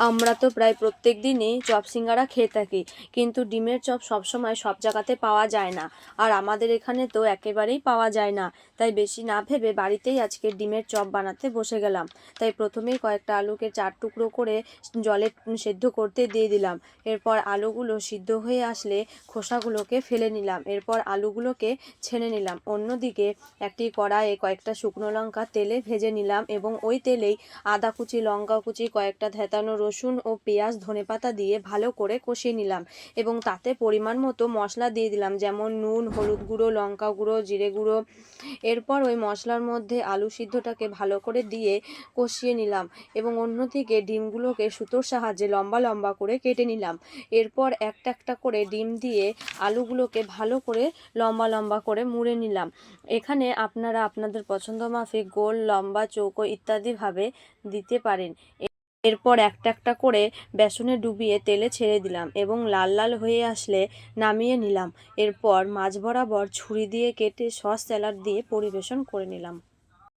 আমরা তো প্রায় প্রত্যেক দিনই চপ সিঙ্গারা খেয়ে থাকি, কিন্তু ডিমের চপ সবসময় সব জায়গাতে পাওয়া যায় না। আর আমাদের এখানে তো একেবারেই পাওয়া যায় না। তাই বেশি না ভেবে বাড়িতেই আজকে ডিমের চপ বানাতে বসে গেলাম। তাই প্রথমেই কয়েকটা আলুকে 4 টুকরো করে জলে সেদ্ধ করতে দিয়ে দিলাম। এরপর আলুগুলো সিদ্ধ হয়ে আসলে খোসাগুলোকে ফেলে নিলাম। এরপর আলুগুলোকে ছেড়ে নিলাম। অন্যদিকে একটি কড়াইয়ে কয়েকটা শুকনো লঙ্কা তেলে ভেজে নিলাম এবং ওই তেলেই আদা কুচি, লঙ্কা কুচি, কয়েকটা থেঁতানো রসুন ও পেঁয়াজ, ধনেপাতা দিয়ে ভালো করে কষিয়ে নিলাম এবং তাতে পরিমাণ মতো মশলা দিয়ে দিলাম, যেমন নুন, হলুদ গুঁড়ো, লঙ্কা গুঁড়ো, জিরে গুঁড়ো। এরপর ওই মশলার মধ্যে আলু সিদ্ধটাকে ভালো করে দিয়ে কষিয়ে নিলাম এবং অন্যদিকে ডিমগুলোকে সুতোর সাহায্যে লম্বা লম্বা করে কেটে নিলাম। এরপর একটা একটা করে ডিম দিয়ে আলুগুলোকে ভালো করে লম্বা লম্বা করে মুড়ে নিলাম। এখানে আপনারা আপনাদের পছন্দ মাফিক গোল, লম্বা, চৌকো ইত্যাদিভাবে দিতে পারেন। এরপর একটা একটা করে বেসনে ডুবিয়ে তেলে ছেড়ে দিলাম এবং লাল লাল হয়ে আসলে নামিয়ে নিলাম। এরপর মাঝ বরাবর ছুরি দিয়ে কেটে সস স্যালাড দিয়ে পরিবেশন করে নিলাম।